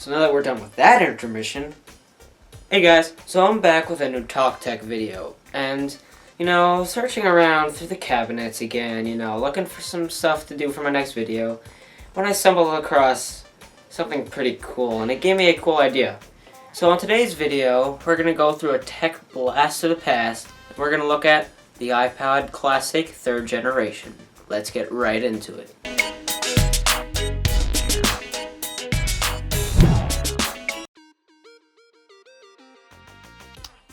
So now that we're done with that intermission, hey guys, so I'm back with a new TalkTech video, and, searching around through the cabinets again, looking for some stuff to do for my next video, when I stumbled across something pretty cool, and it gave me a cool idea. So on today's video, we're going to go through a tech blast to the past, and we're going to look at the iPod Classic 3rd generation. Let's get right into it.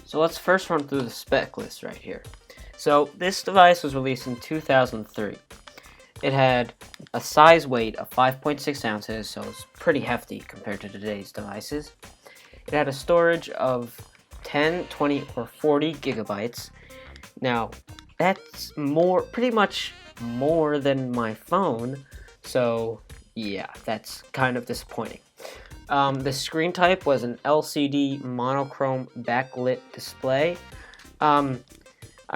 So let's first run through the spec list right here. So this device was released in 2003. It had a size weight of 5.6 ounces, so it's pretty hefty compared to today's devices. It had a storage of 10, 20, or 40 gigabytes. Now, that's pretty much more than my phone, so yeah, that's kind of disappointing. The screen type was an LCD monochrome backlit display. I'm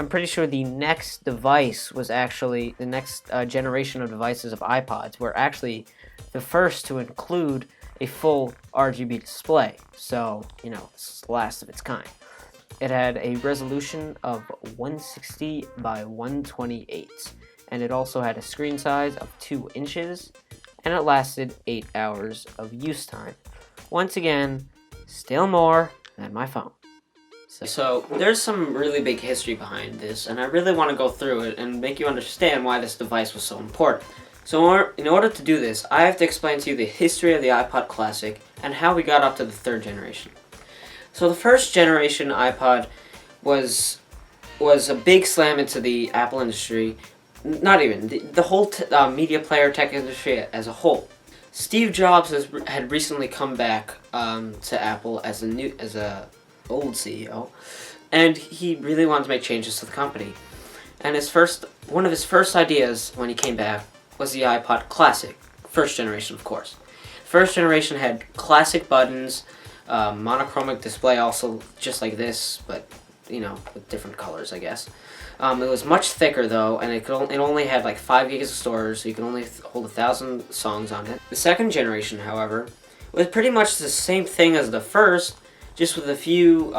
pretty sure the next device was actually, the next generation of devices of iPods were actually the first to include a full RGB display. So, it's the last of its kind. It had a resolution of 160 by 128, and it also had a screen size of 2 inches, and it lasted 8 hours of use time. Once again, still more than my phone. So there's some really big history behind this, and I really want to go through it and make you understand why this device was so important. So in order to do this, I have to explain to you the history of the iPod Classic and how we got up to the 3rd generation. So the 1st generation iPod was a big slam into the Apple industry, not even, the whole media player tech industry as a whole. Steve Jobs had recently come back to Apple as a old CEO, and he really wanted to make changes to the company. And one of his first ideas when he came back was the iPod Classic, 1st generation, of course. 1st generation had classic buttons, monochromatic display, also just like this, but with different colors, I guess. It was much thicker though, and it only had like 5 gigs of storage, so you can only hold 1,000 songs on it. The 2nd generation, however, was pretty much the same thing as the first, just with a few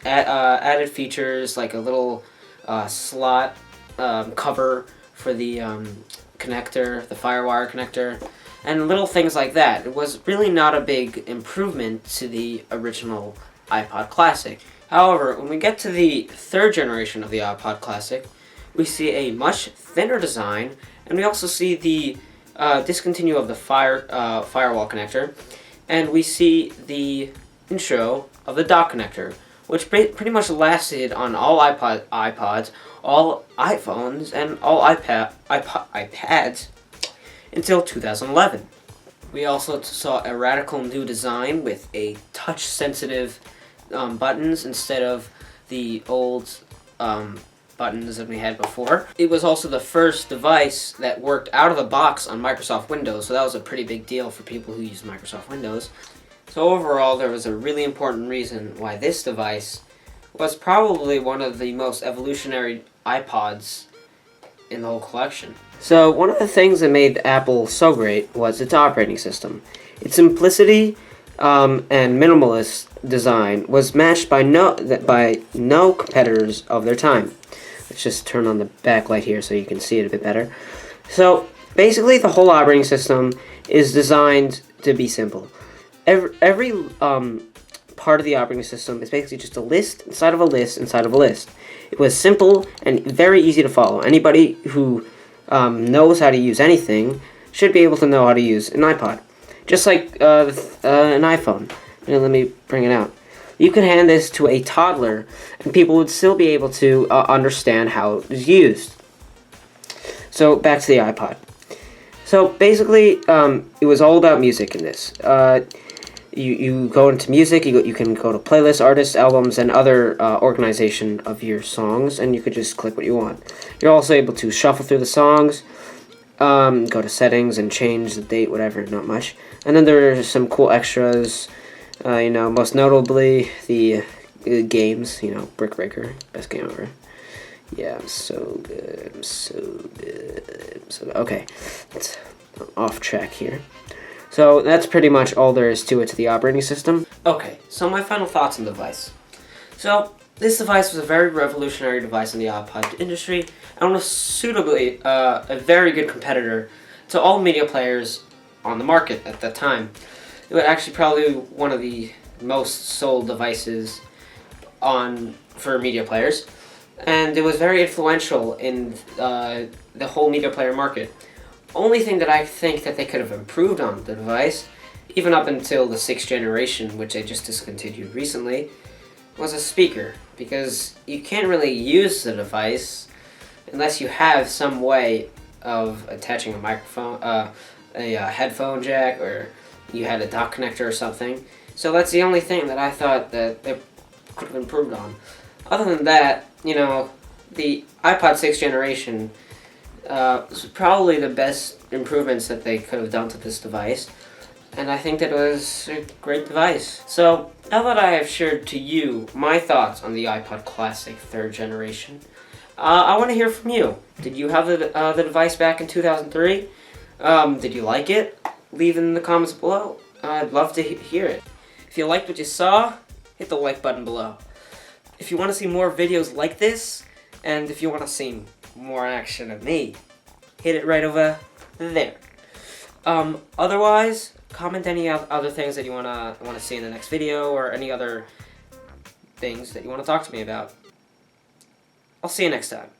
added features, like a little slot cover for the connector, the FireWire connector, and little things like that. It was really not a big improvement to the original iPod Classic. However, when we get to the 3rd generation of the iPod Classic, we see a much thinner design, and we also see the discontinue of the firewall connector, and we see the intro of the dock connector, which pretty much lasted on all iPods, all iPhones, and all iPads until 2011. We also saw a radical new design with a touch-sensitive buttons instead of the old buttons that we had before. It was also the first device that worked out of the box on Microsoft Windows, so that was a pretty big deal for people who use Microsoft Windows. So overall, there was a really important reason why this device was probably one of the most evolutionary iPods in the whole collection. So one of the things that made Apple so great was its operating system. Its simplicity and minimalist design was matched by no competitors of their time. Let's just turn on the backlight here so you can see it a bit better. So basically, the whole operating system is designed to be simple. Every part of the operating system is basically just a list inside of a list inside of a list. It was simple and very easy to follow. Anybody who knows how to use anything should be able to know how to use an iPod. Just like an iPhone. Let me bring it out. You could hand this to a toddler, and people would still be able to understand how it is used. So back to the iPod. So basically, it was all about music in this. You go into music, you can go to playlists, artists, albums, and other organization of your songs, and you could just click what you want. You're also able to shuffle through the songs, go to settings and change the date, whatever, not much. And then there are some cool extras, most notably the games, Brick Breaker, best game ever. Yeah, I'm so good. Okay, let's off track here. So that's pretty much all there is to it, to the operating system. Okay, so my final thoughts on the device. So this device was a very revolutionary device in the iPod industry, and was suitably a very good competitor to all media players on the market at that time. It was actually probably one of the most sold devices for media players, and it was very influential in the whole media player market. Only thing that I think that they could have improved on the device, even up until the 6th generation, which they just discontinued recently, was a speaker, because you can't really use the device unless you have some way of attaching a microphone, a headphone jack, or you had a dock connector or something. So that's the only thing that I thought that they could have improved on. Other than that, the iPod 6th generation was probably the best improvements that they could have done to this device, and I think that it was a great device. So now that I have shared to you my thoughts on the iPod Classic 3rd generation, I want to hear from you. Did you have the device back in 2003? Did you like it? Leave it in the comments below. I'd love to hear it. If you liked what you saw, hit the like button below. If you want to see more videos like this, and if you want to see more action of me, hit it right over there. Otherwise, comment any other things that you wanna see in the next video, or any other things that you want to talk to me about. I'll see you next time.